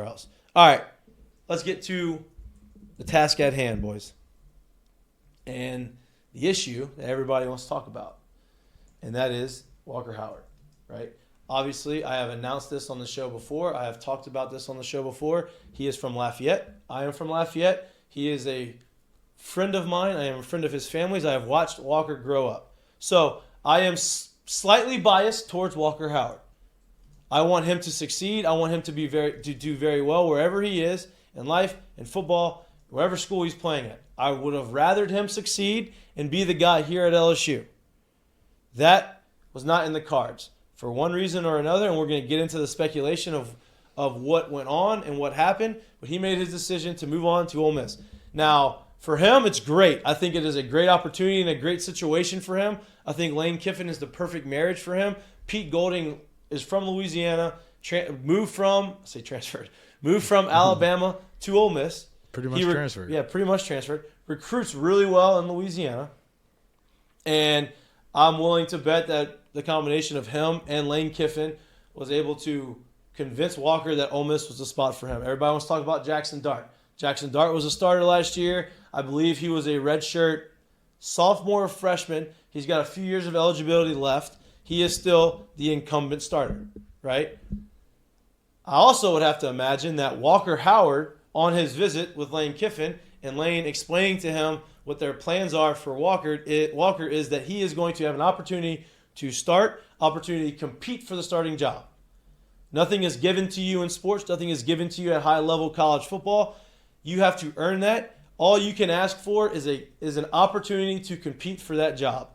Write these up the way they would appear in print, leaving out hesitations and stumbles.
else. All right, let's get to the task at hand, boys. And the issue that everybody wants to talk about, and that is Walker Howard, right? Obviously, I have announced this on the show before. I have talked about this on the show before. He is from Lafayette. I am from Lafayette. He is a friend of mine. I am a friend of his family's. I have watched Walker grow up. So I am slightly biased towards Walker Howard. I want him to succeed. I want him to do very well wherever he is in life, in football, wherever school he's playing at. I would have rathered him succeed and be the guy here at LSU. That was not in the cards for one reason or another, and we're going to get into the speculation of what went on and what happened, but he made his decision to move on to Ole Miss. Now, for him, it's great. I think it is a great opportunity and a great situation for him. I think Lane Kiffin is the perfect marriage for him. Pete Golding is from Louisiana, moved from Alabama to Ole Miss. Pretty much transferred. Yeah, pretty much transferred. Recruits really well in Louisiana. And I'm willing to bet that the combination of him and Lane Kiffin was able to convince Walker that Ole Miss was the spot for him. Everybody wants to talk about Jackson Dart. Jackson Dart was a starter last year. I believe he was a redshirt sophomore or freshman. He's got a few years of eligibility left. He is still the incumbent starter, right? I also would have to imagine that Walker Howard, on his visit with Lane Kiffin, and Lane explaining to him what their plans are for Walker is that he is going to have an opportunity to start, opportunity to compete for the starting job. Nothing is given to you in sports. Nothing is given to you at high-level college football. You have to earn that. All you can ask for is an opportunity to compete for that job.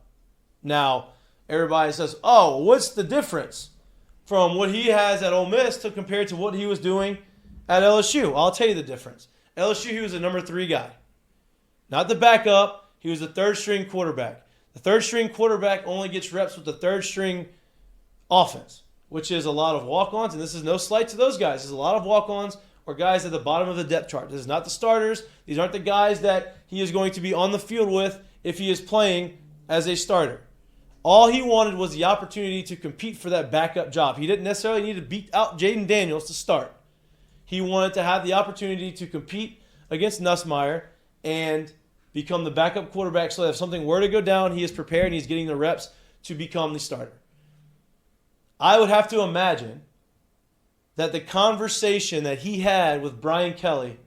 Now, everybody says, oh, what's the difference from what he has at Ole Miss to compared to what he was doing at LSU? I'll tell you the difference. LSU, he was a number 3 guy. Not the backup. He was a third-string quarterback. The third-string quarterback only gets reps with the third-string offense, which is a lot of walk-ons, and this is no slight to those guys. There's a lot of walk-ons or guys at the bottom of the depth chart. This is not the starters. These aren't the guys that he is going to be on the field with if he is playing as a starter. All he wanted was the opportunity to compete for that backup job. He didn't necessarily need to beat out Jaden Daniels to start. He wanted to have the opportunity to compete against Nussmeier and become the backup quarterback so that if something were to go down, he is prepared and he's getting the reps to become the starter. I would have to imagine that the conversation that he had with Brian Kelly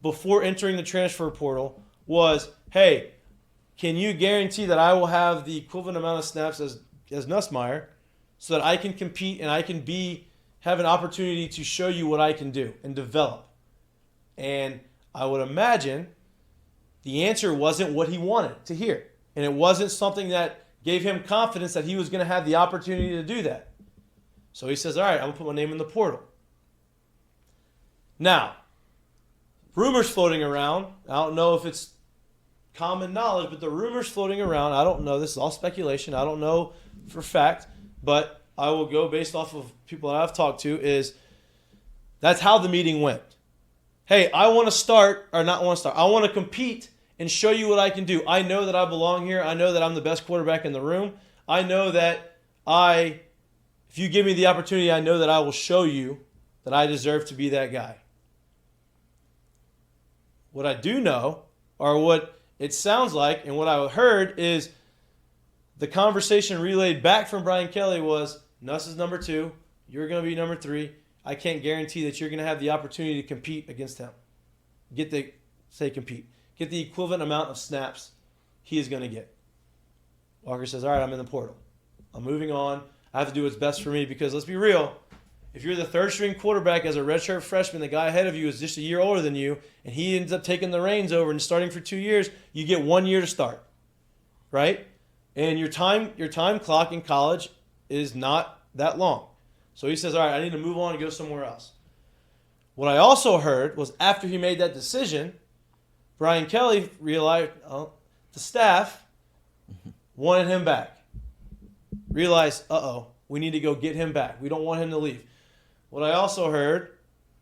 before entering the transfer portal was, hey, can you guarantee that I will have the equivalent amount of snaps as Nussmeier so that I can compete and I can have an opportunity to show you what I can do and develop? And I would imagine the answer wasn't what he wanted to hear. And it wasn't something that gave him confidence that he was going to have the opportunity to do that. So he says, all right, I'm going to put my name in the portal. Now, rumors floating around. I don't know if it's common knowledge, but the rumors floating around, I don't know. This is all speculation. I don't know for fact, but I will go based off of people that I've talked to is that's how the meeting went. Hey, I want to start, or not want to start. I want to compete and show you what I can do. I know that I belong here. I know that I'm the best quarterback in the room. I know that if you give me the opportunity, I know that I will show you that I deserve to be that guy. What I do know, or what it sounds like, and what I heard is the conversation relayed back from Brian Kelly was, Nuss is number 2. You're going to be number 3. I can't guarantee that you're going to have the opportunity to compete against him. Get the equivalent amount of snaps he is going to get. Walker says, all right, I'm in the portal. I'm moving on. I have to do what's best for me because let's be real. If you're the third-string quarterback as a redshirt freshman, the guy ahead of you is just a year older than you, and he ends up taking the reins over and starting for 2 years, you get 1 year to start, right? And your time clock in college is not that long. So he says, all right, I need to move on and go somewhere else. What I also heard was after he made that decision, Brian Kelly realized the staff wanted him back. Realized, we need to go get him back. We don't want him to leave. What I also heard,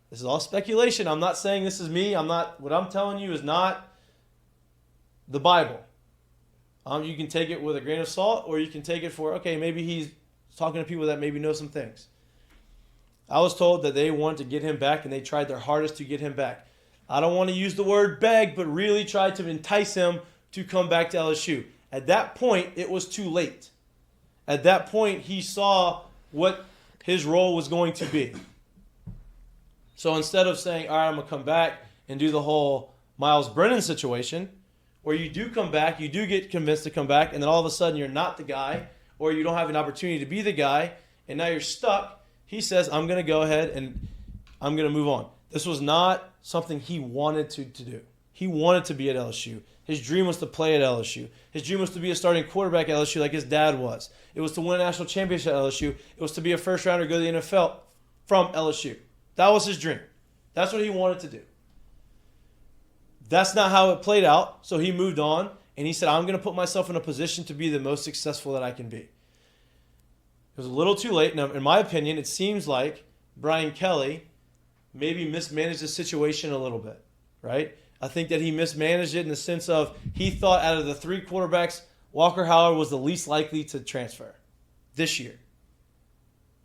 this is all speculation. I'm not saying this is me. What I'm telling you is not the Bible. You can take it with a grain of salt, or you can take it for, okay, maybe he's talking to people that maybe know some things. I was told that they wanted to get him back, and they tried their hardest to get him back. I don't want to use the word beg, but really tried to entice him to come back to LSU. At that point, it was too late. At that point, he saw what his role was going to be. So instead of saying, all right, I'm going to come back and do the whole Miles Brennan situation, where you do come back, you do get convinced to come back, and then all of a sudden you're not the guy, or you don't have an opportunity to be the guy, and now you're stuck, he says, I'm going to go ahead and I'm going to move on. This was not something he wanted to do. He wanted to be at LSU. His dream was to play at LSU. His dream was to be a starting quarterback at LSU like his dad was. It was to win a national championship at LSU. It was to be a first rounder, go to the NFL from LSU. That was his dream. That's what he wanted to do. That's not how it played out, so he moved on, and he said, I'm going to put myself in a position to be the most successful that I can be. It was a little too late. Now, in my opinion, it seems like Brian Kelly maybe mismanaged the situation a little bit, right? I think that he mismanaged it in the sense of he thought out of the 3 quarterbacks, Walker Howard was the least likely to transfer this year.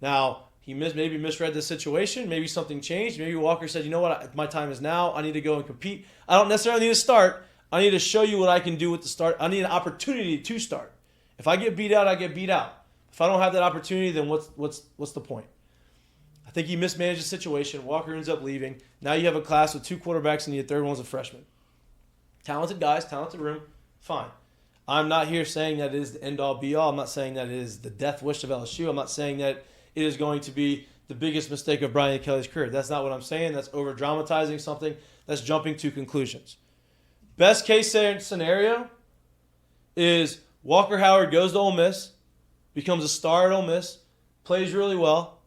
Now, he maybe misread the situation. Maybe something changed. Maybe Walker said, you know what, my time is now. I need to go and compete. I don't necessarily need to start. I need to show you what I can do with the start. I need an opportunity to start. If I get beat out, I get beat out. If I don't have that opportunity, then what's the point? I think he mismanaged the situation. Walker ends up leaving. Now you have a class with 2 quarterbacks and your third one's a freshman. Talented guys, talented room, fine. I'm not here saying that it is the end-all, be-all. I'm not saying that it is the death wish of LSU. I'm not saying that it is going to be the biggest mistake of Brian Kelly's career. That's not what I'm saying. That's over-dramatizing something. That's jumping to conclusions. Best case scenario is Walker Howard goes to Ole Miss, becomes a star at Ole Miss, plays really well,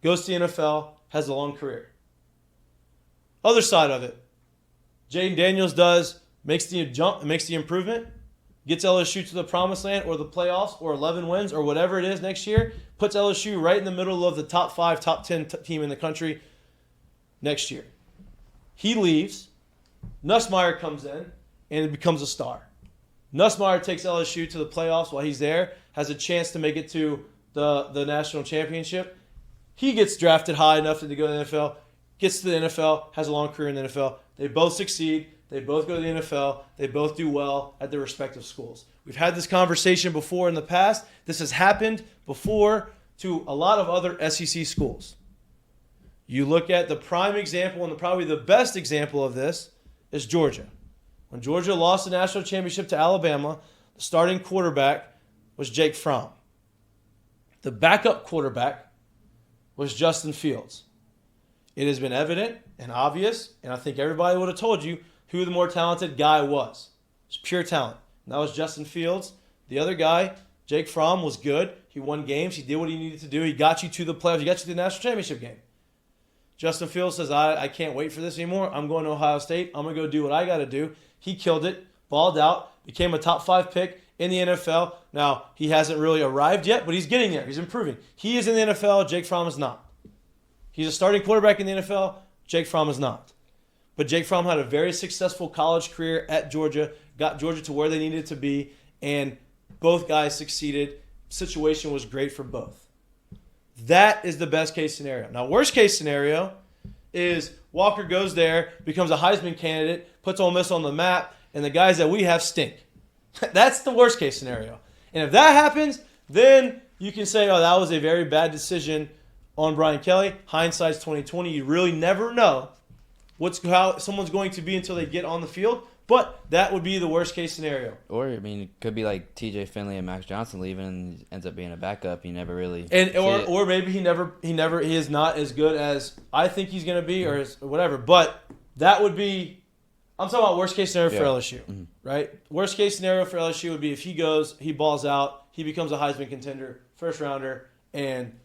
goes to the NFL, has a long career. Other side of it, Jaden Daniels makes the jump, makes the improvement, gets LSU to the promised land or the playoffs or 11 wins or whatever it is next year, puts LSU right in the middle of the top 5, top 10 team in the country next year. He leaves. Nussmeier comes in and becomes a star. Nussmeier takes LSU to the playoffs while he's there, has a chance to make it to the national championship. He gets drafted high enough to go to the NFL, gets to the NFL, has a long career in the NFL. They both succeed. They both go to the NFL. They both do well at their respective schools. We've had this conversation before in the past. This has happened before to a lot of other SEC schools. You look at the prime example and probably the best example of this is Georgia. When Georgia lost the national championship to Alabama, the starting quarterback was Jake Fromm. The backup quarterback was Justin Fields. It has been evident and obvious, and I think everybody would have told you who the more talented guy was. It's pure talent. And that was Justin Fields. The other guy, Jake Fromm, was good. He won games. He did what he needed to do. He got you to the playoffs. He got you to the national championship game. Justin Fields says, I can't wait for this anymore. I'm going to Ohio State. I'm going to go do what I got to do. He killed it, balled out, became a top 5 pick in the NFL. Now, he hasn't really arrived yet, but he's getting there. He's improving. He is in the NFL. Jake Fromm is not. He's a starting quarterback in the NFL. Jake Fromm is not. But Jake Fromm had a very successful college career at Georgia, got Georgia to where they needed to be, and both guys succeeded. Situation was great for both. That is the best case scenario. Now, worst case scenario is Walker goes there, becomes a Heisman candidate, puts Ole Miss on the map, and the guys that we have stink. That's the worst case scenario. And if that happens, then you can say, oh, that was a very bad decision on Brian Kelly. Hindsight's 2020. You really never know how someone's going to be until they get on the field. But that would be the worst case scenario. Or, I mean, it could be like TJ Finley and Max Johnson leaving and ends up being a backup. You never really or maybe he is not as good as I think he's going to be or whatever. But that would be, I'm talking about worst case scenario for LSU, right? Worst case scenario for LSU would be if he goes, he balls out, he becomes a Heisman contender, first rounder, and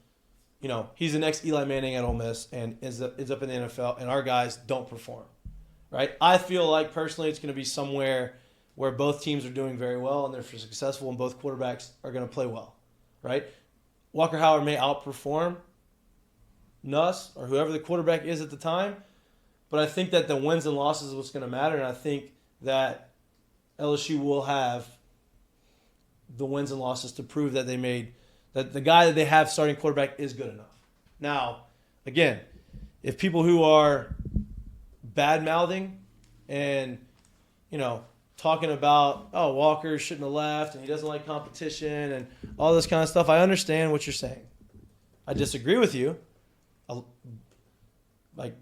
he's the next Eli Manning at Ole Miss and ends up in the NFL, and our guys don't perform. Right? I feel like personally it's going to be somewhere where both teams are doing very well and they're successful and both quarterbacks are going to play well. Right? Walker Howard may outperform Nuss or whoever the quarterback is at the time, but I think that the wins and losses is what's going to matter, and I think that LSU will have the wins and losses to prove that that the guy that they have starting quarterback is good enough. Now, again, if people who are bad-mouthing and, talking about, Walker shouldn't have left and he doesn't like competition and all this kind of stuff, I understand what you're saying. I disagree with you,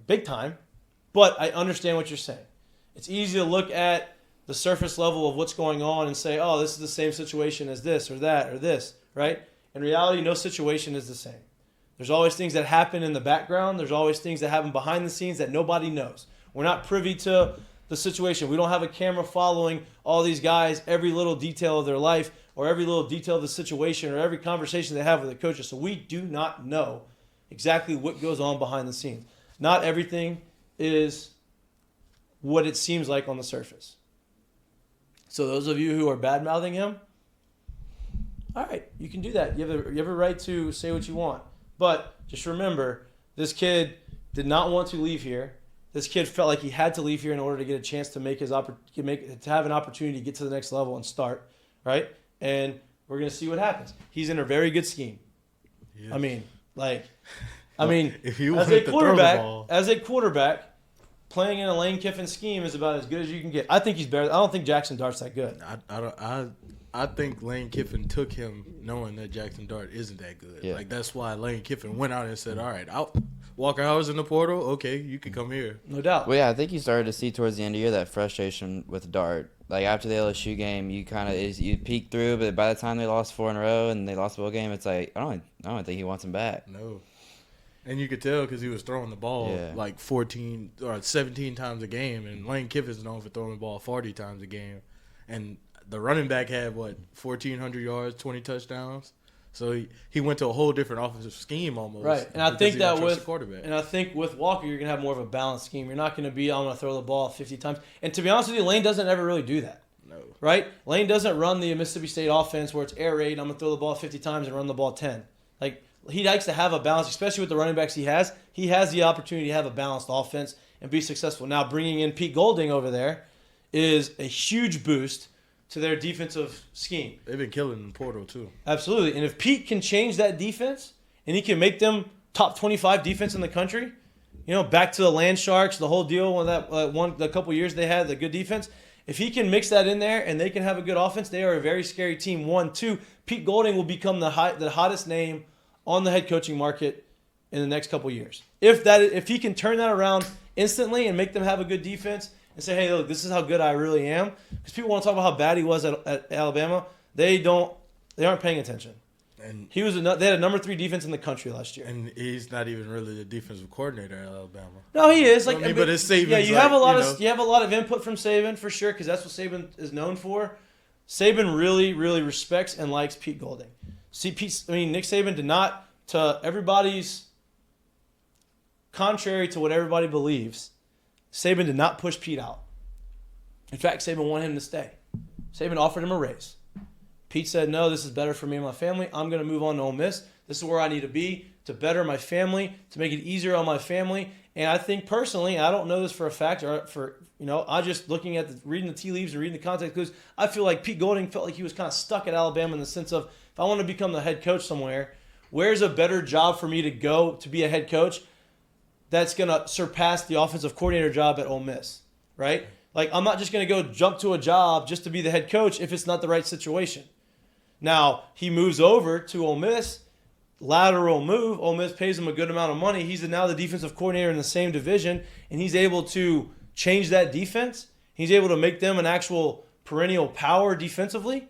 big time, but I understand what you're saying. It's easy to look at the surface level of what's going on and say, this is the same situation as this or that or this, right? In reality, no situation is the same. There's always things that happen in the background. There's always things that happen behind the scenes that nobody knows. We're not privy to the situation. We don't have a camera following all these guys, every little detail of their life or every little detail of the situation or every conversation they have with the coaches. So we do not know exactly what goes on behind the scenes. Not everything is what it seems like on the surface. So those of you who are bad-mouthing him, all right, you can do that. You have a right to say what you want. But just remember, this kid did not want to leave here. This kid felt like he had to leave here in order to get a chance to to have an opportunity to get to the next level and start, right? And we're going to see what happens. He's in a very good scheme. Yeah. If you as a quarterback, playing in a Lane Kiffin scheme is about as good as you can get. I think he's better. I don't think Jackson Dart's that good. I think Lane Kiffin took him knowing that Jackson Dart isn't that good. Yeah. That's why Lane Kiffin went out and said, all right, Walker Howard's in the portal. Okay, you can come here. No doubt. Well, yeah, I think you started to see towards the end of the year that frustration with Dart. After the LSU game, you peeked through, but by the time they lost 4 in a row and they lost the bowl game, it's I don't think he wants him back. No. And you could tell because he was throwing the ball 14 or 17 times a game, and Lane Kiffin's known for throwing the ball 40 times a game. And the running back had, 1,400 yards, 20 touchdowns. So he went to a whole different offensive scheme almost. Right, and I think with Walker, you're going to have more of a balanced scheme. You're not going to be, I'm going to throw the ball 50 times. And to be honest with you, Lane doesn't ever really do that. No. Right? Lane doesn't run the Mississippi State offense where it's air raid, I'm going to throw the ball 50 times and run the ball 10. He likes to have a balance, especially with the running backs he has. He has the opportunity to have a balanced offense and be successful. Now, bringing in Pete Golding over there is a huge boost to their defensive scheme. They've been killing in the portal, too. Absolutely. And if Pete can change that defense and he can make them top 25 defense in the country, back to the Land Sharks, the whole deal when the couple years they had, the good defense. If he can mix that in there and they can have a good offense, they are a very scary team. 1, 2, Pete Golding will become the hottest name on the head coaching market in the next couple years. If he can turn that around instantly and make them have a good defense and say, hey, look, this is how good I really am. Because people want to talk about how bad he was at Alabama. They aren't paying attention. And they had a number 3 defense in the country last year. And he's not even really the defensive coordinator at Alabama. No, he is. But it's Saban. Yeah, you have a lot of input from Saban for sure, because that's what Saban is known for. Saban really, really respects and likes Pete Golding. Nick Saban did not, to everybody's contrary to what everybody believes, Saban did not push Pete out. In fact, Saban wanted him to stay. Saban offered him a raise. Pete said, no, this is better for me and my family. I'm going to move on to Ole Miss. This is where I need to be to better my family, to make it easier on my family. And I think personally, I don't know this for a fact, I'm just looking at reading the tea leaves and reading the context clues. I feel like Pete Golding felt like he was kind of stuck at Alabama in the sense of, if I want to become the head coach somewhere, where's a better job for me to go to be a head coach that's going to surpass the offensive coordinator job at Ole Miss, right? I'm not just going to go jump to a job just to be the head coach if it's not the right situation. Now, he moves over to Ole Miss, lateral move. Ole Miss pays him a good amount of money. He's now the defensive coordinator in the same division, and he's able to change that defense. He's able to make them an actual perennial power defensively.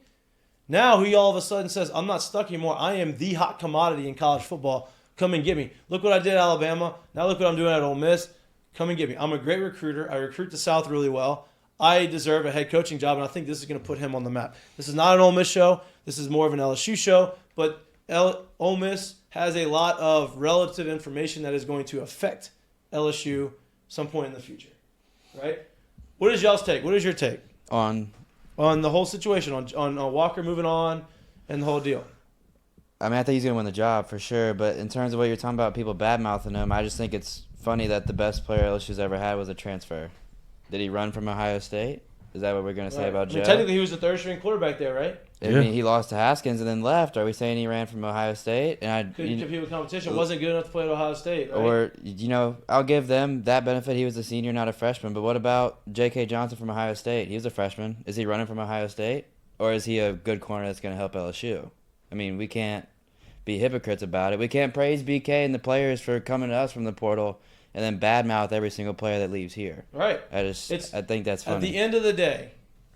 Now he all of a sudden says, I'm not stuck anymore. I am the hot commodity in college football. Come and get me. Look what I did at Alabama. Now look what I'm doing at Ole Miss. Come and get me. I'm a great recruiter. I recruit the South really well. I deserve a head coaching job, and I think this is going to put him on the map. This is not an Ole Miss show. This is more of an LSU show, but Ole Miss has a lot of relative information that is going to affect LSU some point in the future, right? What is y'all's take? What is your take on the whole situation, on Walker moving on and the whole deal? I mean, I think he's going to win the job for sure, but in terms of what you're talking about, people bad-mouthing him, I just think it's funny that the best player LSU's ever had was a transfer. Did he run from Ohio State? Is that what we're going to say about Joe? Technically, he was the third-string quarterback there, right? I mean, he lost to Haskins and then left. Are we saying he ran from Ohio State? And Couldn't compete with competition. Wasn't good enough to play at Ohio State, right? Or, I'll give them that benefit. He was a senior, not a freshman. But what about J.K. Johnson from Ohio State? He was a freshman. Is he running from Ohio State? Or is he a good corner that's going to help LSU? I mean, we can't be hypocrites about it. We can't praise BK and the players for coming to us from the portal and then badmouth every single player that leaves here. Right. I think that's funny. At the end of the day,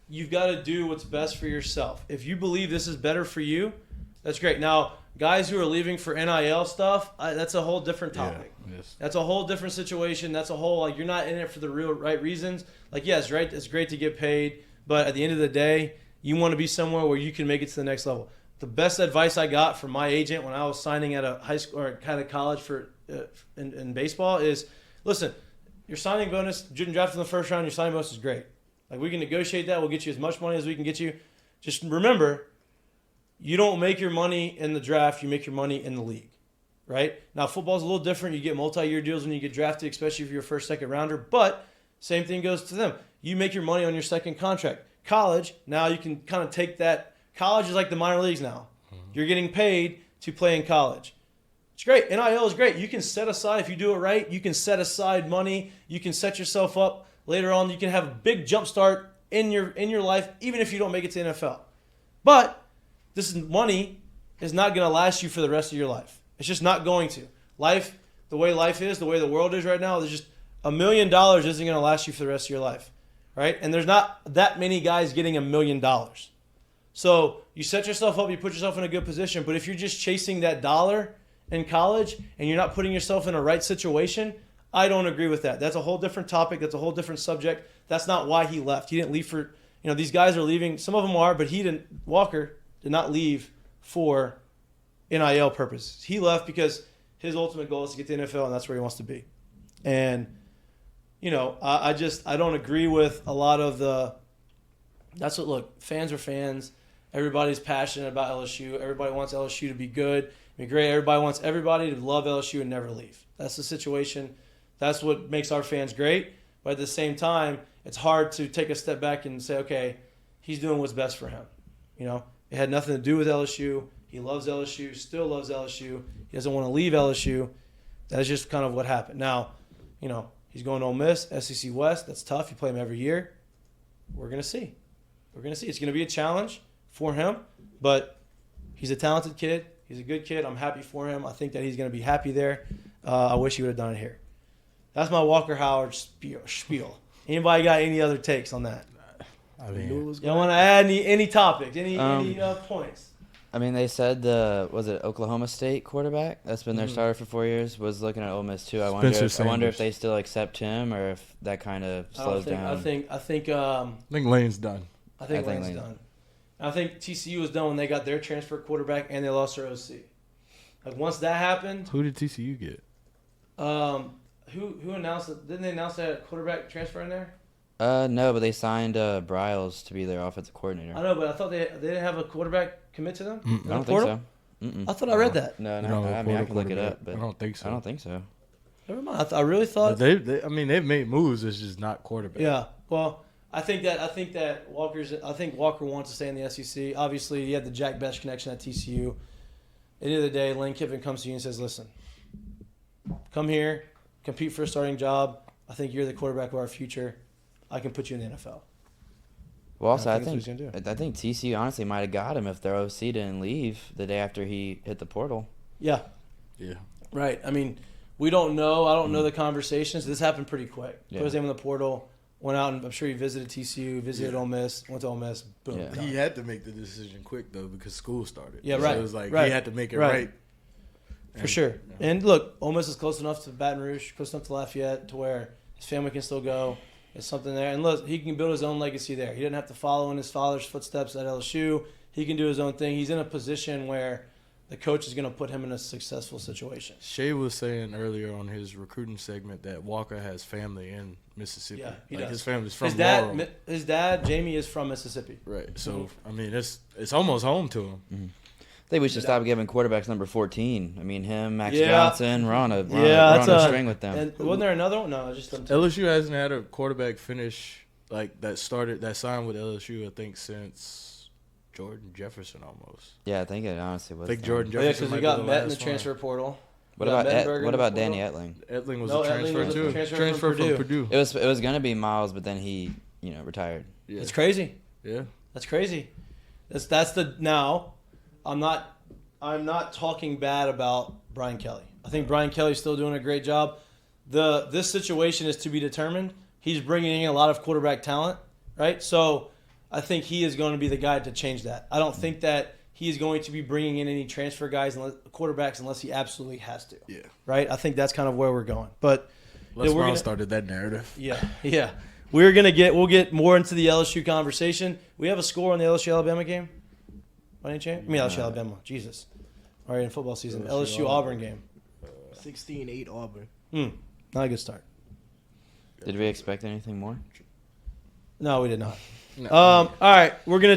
you've got to do what's best for yourself. If you believe this is better for you, that's great. Now, guys who are leaving for NIL stuff, that's a whole different topic. Yeah, yes. That's a whole different situation. That's a whole, you're not in it for the real right reasons. Yes, right, it's great to get paid, but at the end of the day, you want to be somewhere where you can make it to the next level. The best advice I got from my agent when I was signing at a high school or kind of college for in baseball is, listen, your signing bonus, getting drafted in the first round, your signing bonus is great. We can negotiate that. We'll get you as much money as we can get you. Just remember, you don't make your money in the draft. You make your money in the league, right? Now, football's a little different. You get multi-year deals when you get drafted, especially if you're a first, second rounder. But same thing goes to them. You make your money on your second contract. College, now you can kind of take that. College is like the minor leagues now. You're getting paid to play in college. It's great. NIL is great. You can set aside, if you do it right, you can set aside money. You can set yourself up later on. You can have a big jump start in your life, even if you don't make it to the NFL. But this money is not going to last you for the rest of your life. It's just not going to. Life, the way life is, the way the world is right now, there's just $1 million isn't going to last you for the rest of your life, right? And there's not that many guys getting $1 million. So you set yourself up, you put yourself in a good position. But if you're just chasing that dollar in college and you're not putting yourself in a right situation, I don't agree with that. That's a whole different topic. That's a whole different subject. That's not why he left. He didn't leave for, these guys are leaving. Some of them are, but Walker did not leave for NIL purposes. He left because his ultimate goal is to get to the NFL, and that's where he wants to be. And, I don't agree with a lot of fans are fans. Everybody's passionate about LSU. Everybody wants LSU to be good, be great. Everybody wants everybody to love LSU and never leave. That's the situation. That's what makes our fans great. But at the same time, it's hard to take a step back and say, okay, he's doing what's best for him. It had nothing to do with LSU. He loves LSU, still loves LSU. He doesn't want to leave LSU. That's just kind of what happened. Now, he's going to Ole Miss, SEC West. That's tough. You play him every year. We're going to see. It's going to be a challenge for him, but he's a talented kid. He's a good kid. I'm happy for him. I think that he's going to be happy there. I wish he would have done it here. That's my Walker Howard spiel. Anybody got any other takes on that? Y'all want to add any topics, any points? I mean, they said was it Oklahoma State quarterback that's been their starter for 4 years was looking at Ole Miss too. I wonder if they still accept him or if that kind of slows down. I think Lane's done. I think Lane's done. I think TCU was done when they got their transfer quarterback and they lost their OC. Once that happened, who did TCU get? Who announced it? Didn't they announce that quarterback transfer in there? No, but they signed Bryles to be their offensive coordinator. I know, but I thought they didn't have a quarterback commit to them. I don't think so. I thought I read that. No. I mean, I can look it up, but I don't think so. Never mind. I really thought they've made moves. It's just not quarterback. Yeah. Well, I think Walker wants to stay in the SEC. Obviously, he had the Jack Bech connection at TCU. At the end of the day, Lane Kiffin comes to you and says, "Listen, come here, compete for a starting job. I think you're the quarterback of our future. I can put you in the NFL." Well, also, I think TCU honestly might have got him if their OC didn't leave the day after he hit the portal. Yeah. Right. I mean, we don't know. I don't know the conversations. This happened pretty quick. Put his name in the portal. Went out and I'm sure he visited TCU, visited Ole Miss, went to Ole Miss, boom. Yeah. He had to make the decision quick, though, because school started. Yeah, right. So it was like he had to make it right. For sure. Yeah. And look, Ole Miss is close enough to Baton Rouge, close enough to Lafayette to where his family can still go. There's something there. And look, he can build his own legacy there. He doesn't have to follow in his father's footsteps at LSU. He can do his own thing. He's in a position where the coach is going to put him in a successful situation. Shay was saying earlier on his recruiting segment that Walker has family in Mississippi. Yeah, he does. His family's from Laurel. His dad, Jamie, is from Mississippi. Right. So, I mean, it's almost home to him. Mm-hmm. I think we should stop giving quarterbacks number 14. I mean, him, Max Johnson, we're on a string with them. And wasn't there another one? No, just them two. LSU hasn't had a quarterback finish like that signed with LSU, I think, since Jordan Jefferson almost. Yeah, I think it honestly was. I think Jordan Yeah, Jefferson. because we might got be Met in the last one. transfer portal. What about Mettenberger in the Danny portal. Etling? Etling was No, a Etling transfer was a too. transfer from Purdue. It was gonna be Miles, but then he retired. Yeah. It's crazy. Yeah. That's crazy. That's the now. I'm not talking bad about Brian Kelly. I think Brian Kelly's still doing a great job. This situation is to be determined. He's bringing in a lot of quarterback talent, right? So I think he is going to be the guy to change that. I don't think that he is going to be bringing in any transfer guys, quarterbacks, unless he absolutely has to. Yeah. Right? I think that's kind of where we're going. But Les Miles started that narrative. Yeah. We'll get more into the LSU conversation. We have a score on the LSU Alabama game. By any chance? I mean LSU Alabama. Jesus. All right, in football season. LSU Auburn game. 16-8 Auburn. Not a good start. Did we expect anything more? No, we did not. No. All right, we're gonna